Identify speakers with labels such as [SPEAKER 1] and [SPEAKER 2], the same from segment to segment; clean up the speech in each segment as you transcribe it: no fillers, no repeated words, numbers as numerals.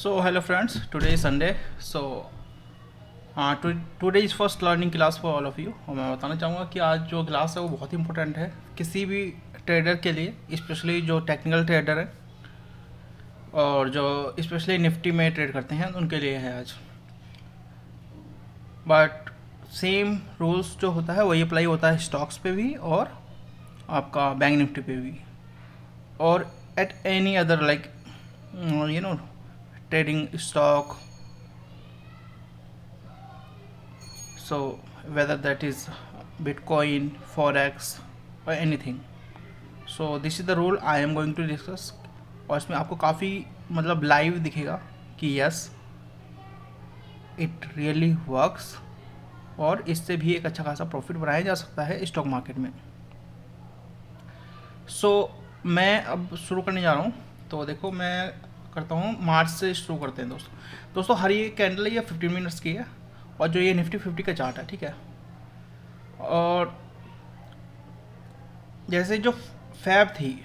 [SPEAKER 1] So hello friends, today is Sunday. Today is first learning class for all of you. और मैं बताना चाहूँगा कि आज जो क्लास है वो बहुत इंपॉर्टेंट है किसी भी ट्रेडर के लिए, स्पेशली जो टेक्निकल ट्रेडर है और जो स्पेशली निफ्टी में ट्रेड करते हैं उनके लिए है आज। बट सेम रूल्स जो होता है वही अप्लाई होता है स्टॉक्स पे भी और आपका बैंक निफ्टी पे भी और at any other like trading stock, so whether that is bitcoin, forex or anything. So this is the rule I am going to discuss और इसमें आपको काफ़ी मतलब लाइव दिखेगा कि यस इट रियली वर्क्स और इससे भी एक अच्छा खासा प्रॉफिट बनाया जा सकता है स्टॉक मार्केट में। मैं अब शुरू करने जा रहा हूँ। तो देखो मैं करता हूँ मार्च से शुरू करते हैं दोस्तों हर ये कैंडल ये 15 मिनट्स की है और जो ये निफ्टी 50 का चार्ट है, ठीक है। और जैसे जो फैब की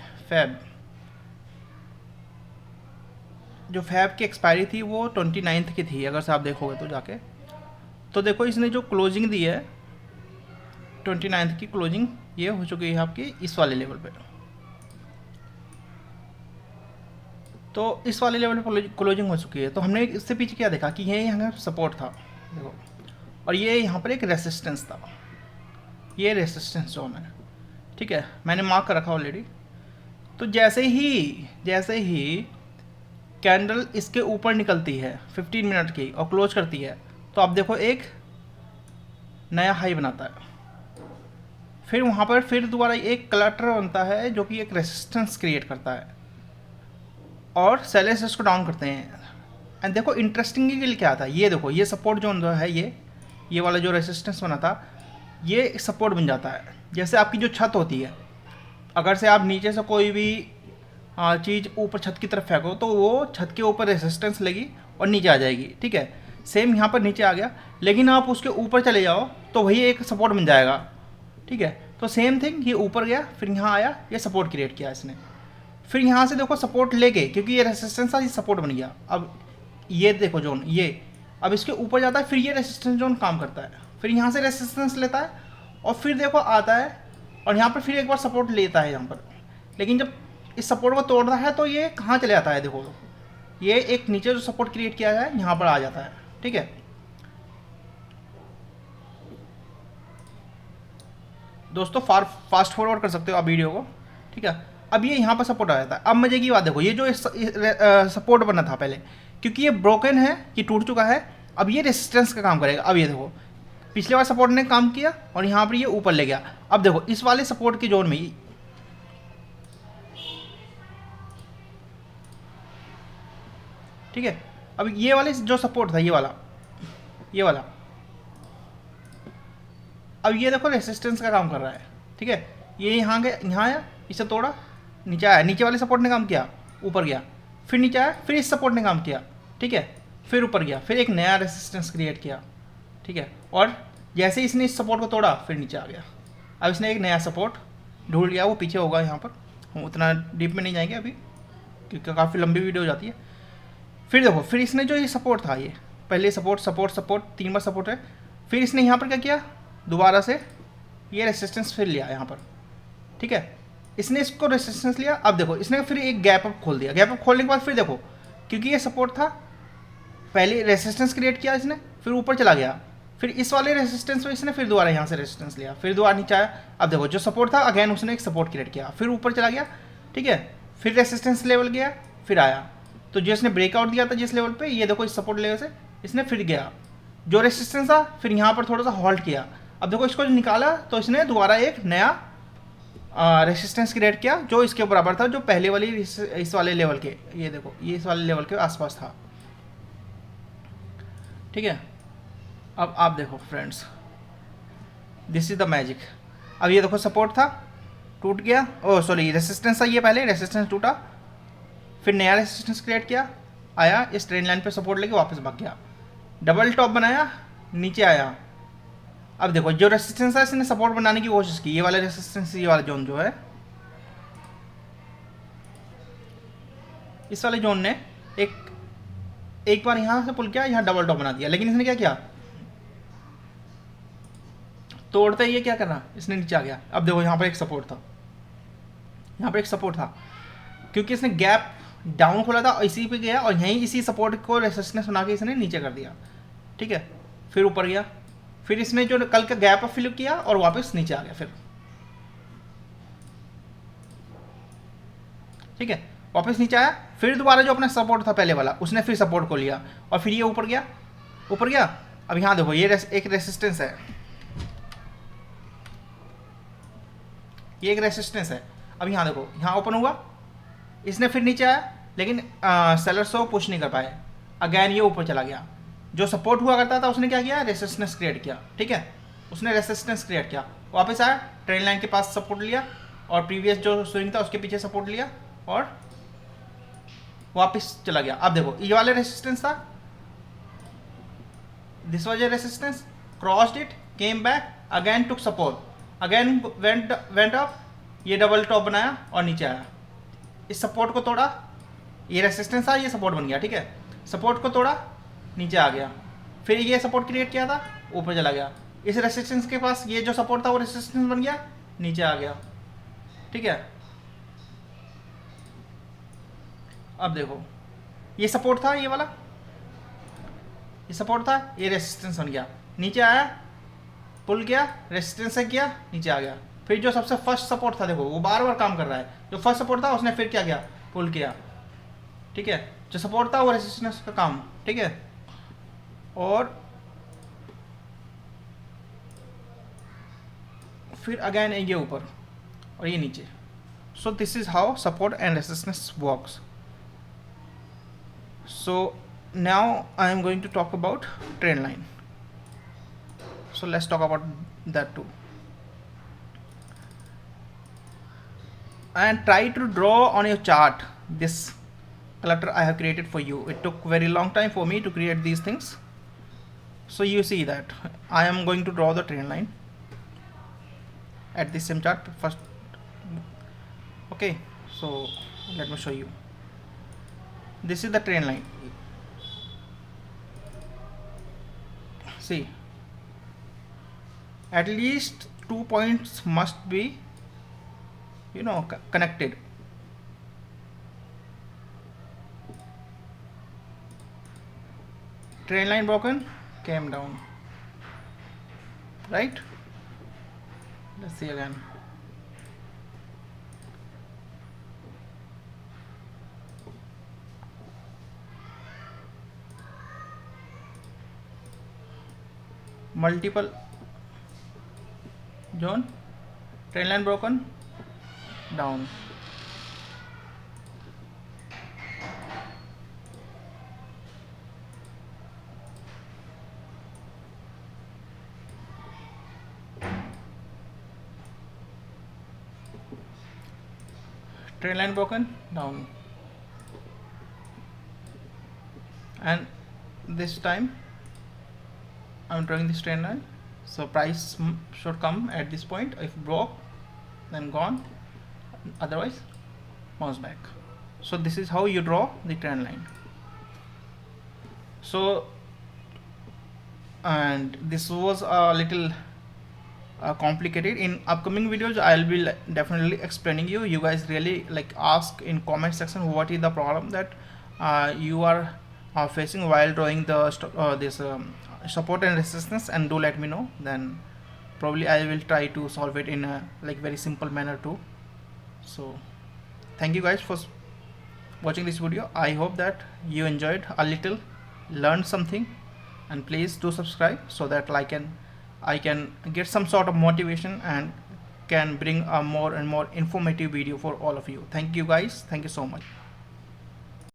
[SPEAKER 1] एक्सपायरी थी वो 29 की थी, अगर से आप देखोगे तो जाके तो देखो इसने जो क्लोजिंग दी है 29 की क्लोजिंग ये हो चुकी है आपकी इस वाले लेवल पे। तो इस वाले लेवल पे क्लोजिंग हो चुकी है। तो हमने इससे पीछे क्या देखा कि ये यहाँ सपोर्ट था देखो और ये यहाँ पर एक रेसिस्टेंस था, ये रेसिस्टेंस जोन है, ठीक है। मैंने मार्क कर रखा ऑलरेडी। तो जैसे ही कैंडल इसके ऊपर निकलती है 15 मिनट की और क्लोज करती है तो आप देखो एक नया हाई बनाता है, फिर वहाँ पर फिर दोबारा एक क्लटर बनता है जो कि एक रेसिस्टेंस क्रिएट करता है और सेलर्स इसको डाउन करते हैं। एंड देखो इंटरेस्टिंग के लिए क्या था, ये देखो ये सपोर्ट जोन जो है ये वाला जो रेसिस्टेंस बना था ये सपोर्ट बन जाता है। जैसे आपकी जो छत होती है, अगर से आप नीचे से कोई भी चीज़ ऊपर छत की तरफ फेंको तो वो छत के ऊपर रेसिस्टेंस लेगी और नीचे आ जाएगी, ठीक है। सेम यहाँ पर नीचे आ गया, लेकिन आप उसके ऊपर चले जाओ तो वही एक सपोर्ट बन जाएगा, ठीक है। तो सेम थिंग ये ऊपर गया फिर यहाँ आया, ये सपोर्ट क्रिएट किया इसने, फिर यहाँ से देखो सपोर्ट लेके क्योंकि ये रेसिस्टेंस था ये सपोर्ट बन गया। अब ये देखो जोन ये अब इसके ऊपर जाता है, फिर ये रेसिस्टेंस जोन काम करता है, फिर यहाँ से रेसिस्टेंस लेता है और फिर देखो आता है और यहाँ पर फिर एक बार सपोर्ट लेता है यहाँ पर। लेकिन जब इस सपोर्ट को तोड़ रहा है तो ये कहाँ चले जाता है, देखो ये एक नीचे जो सपोर्ट क्रिएट किया है यहाँ पर आ जाता है, ठीक है। दोस्तों फास्ट फॉरवर्ड कर सकते हो आप वीडियो को, ठीक है। अब ये यहाँ पर सपोर्ट आ जाता है। अब मजे की बात देखो, ये जो सपोर्ट बना था पहले क्योंकि ये ब्रोकन है, ये टूट चुका है, अब ये रेसिस्टेंस का काम करेगा। अब ये देखो पिछले बार सपोर्ट ने काम किया और यहाँ पर ये ऊपर ले गया। अब देखो इस वाले सपोर्ट के जोन में ठीक है। अब ये वाले जो सपोर्ट था ये वाला अब ये देखो रेसिस्टेंस का काम कर रहा है, ठीक है। ये यहाँ गया, यहाँ आया, इसे तोड़ा, नीचे आया, नीचे वाले सपोर्ट ने काम किया, ऊपर गया, फिर नीचे आया, फिर इस सपोर्ट ने काम किया, ठीक है, फिर ऊपर गया, फिर एक नया रेसिस्टेंस क्रिएट किया, ठीक है। और जैसे इसने इस सपोर्ट को तोड़ा फिर नीचे आ गया। अब इसने एक नया सपोर्ट ढूंढ लिया, वो पीछे होगा यहाँ पर, हम उतना डीप में नहीं जाएंगे अभी क्योंकि काफ़ी लंबी वीडियो हो जाती है। फिर देखो फिर इसने जो ये सपोर्ट था, ये पहले सपोर्ट 3 बार सपोर्ट है, फिर इसने यहाँ पर क्या किया, दोबारा से ये रेसिस्टेंस फिर लिया यहाँ पर, ठीक है। इसने इसको रेसिस्टेंस लिया। अब देखो इसने फिर एक गैप अप खोल दिया, गैप अप खोलने के बाद फिर देखो क्योंकि ये सपोर्ट था पहले रेसिस्टेंस क्रिएट किया इसने, फिर ऊपर चला गया, फिर इस वाले रेसिस्टेंस पे इसने फिर दोबारा यहाँ से रेसिस्टेंस लिया, फिर दोबारा नीचे आया। अब देखो जो सपोर्ट था अगेन उसने एक सपोर्ट क्रिएट किया, फिर ऊपर चला गया, ठीक है, फिर रेसिस्टेंस लेवल गया, फिर आया। तो जो इसने ब्रेकआउट दिया था जिस लेवल पे, ये देखो इस सपोर्ट लेवल से इसने फिर गया, जो रेसिस्टेंस था फिर यहाँ पर थोड़ा सा हॉल्ट किया। अब देखो इसको निकाला तो इसने दोबारा एक नया रेसिस्टेंस क्रिएट किया जो इसके बराबर था, जो पहले वाली इस वाले लेवल के, ये देखो ये इस वाले लेवल के आसपास था, ठीक है। अब आप देखो friends, this is the magic. अब ये देखो सपोर्ट था, टूट गया, ओ सॉरी रेसिस्टेंस था, ये पहले रेसिस्टेंस टूटा, फिर नया रेसिस्टेंस क्रिएट किया, आया इस ट्रेंड लाइन पे सपोर्ट लेके वापस भाग गया, डबल टॉप बनाया, नीचे आया। अब देखो जो रेसिस्टेंस है इसने सपोर्ट बनाने की कोशिश की, ये वाला रेसिस्टेंस, ये वाला जोन जो है, इस वाले जोन ने एक एक बार यहाँ से पुल किया, यहाँ डबल टॉप बना दिया, लेकिन इसने क्या किया, तोड़ते ही ये क्या करना, इसने नीचे आ गया। अब देखो यहाँ पर एक सपोर्ट था, यहाँ पर एक सपोर्ट था, क्योंकि इसने गैप डाउन खोला था और इसी पे गया और यहीं इसी सपोर्ट को रेसिस्टेंस बना के इसने नीचे कर दिया, ठीक है। फिर ऊपर गया, फिर इसने जो कल का गैप फिल किया और वापस नीचे आ गया फिर, ठीक है, वापस नीचे आया। फिर दोबारा जो अपना सपोर्ट था पहले वाला, उसने फिर सपोर्ट को लिया और फिर ये ऊपर गया, ऊपर गया। अब यहाँ देखो ये एक रेसिस्टेंस है, ये एक रेसिस्टेंस है। अब यहाँ देखो, यहाँ ओपन हुआ, इसने फिर नीचे आया, लेकिन सेलर्स को पुश नहीं कर पाए, अगैन ये ऊपर चला गया। जो सपोर्ट हुआ करता था उसने क्या किया, रेसिस्टेंस क्रिएट किया, ठीक है, उसने रेसिस्टेंस क्रिएट किया, वापस आया, ट्रेंड लाइन के पास सपोर्ट लिया और प्रीवियस जो स्विंग था उसके पीछे सपोर्ट लिया और वापस चला गया। अब देखो ये वाले रेसिस्टेंस था, this was a resistance, crossed it, came back, again took support, again went up, ये डबल टॉप बनाया और नीचे आया, इस सपोर्ट को तोड़ा, ये रेसिस्टेंस था, ये सपोर्ट बन गया, ठीक है, सपोर्ट को तोड़ा, नीचे आ गया, फिर ये सपोर्ट क्रिएट किया था, ऊपर चला गया, इस रेसिस्टेंस के पास ये जो सपोर्ट था वो रेसिस्टेंस बन गया, नीचे आ गया, ठीक है। अब देखो ये सपोर्ट था, ये वाला ये सपोर्ट था, ये रेसिस्टेंस बन गया, नीचे आया, पुल किया, रेसिस्टेंस से किया, नीचे आ गया। फिर जो सबसे फर्स्ट सपोर्ट था देखो वो बार बार काम कर रहा है, जो फर्स्ट सपोर्ट था उसने फिर क्या किया, पुल किया, ठीक है, जो सपोर्ट था वो रेसिस्टेंस का काम, ठीक है, और फिर अगेन ये ऊपर और ये नीचे। So this is how support and resistance works. So now I am going to talk about trend line. So let's talk about that too. And try to draw on your chart this clutter I have created for you. It took very long time for me to create these things. So you see that I am going to draw the trend line at this same chart first. Okay, so let me show you. This is the trend line. See, at least 2 points must be, you know, connected. Trend line broken, came down, right? Let's see again. Multiple zone, trend line broken, down, trend line broken, down, and this time I'm drawing this trend line. So price should come at this point. If broke, then gone, otherwise bounce back. So this is how you draw the trend line. So, and this was a little complicated. In upcoming videos I'll be definitely explaining you guys really like ask in comment section what is the problem that you are facing while drawing the this support and resistance, and do let me know, then probably I will try to solve it in a like very simple manner too. So thank you guys for watching this video. I hope that you enjoyed a little, learned something, and please do subscribe so that I can get some sort of motivation and can bring a more and more informative video for all of you. Thank you guys, thank you so much.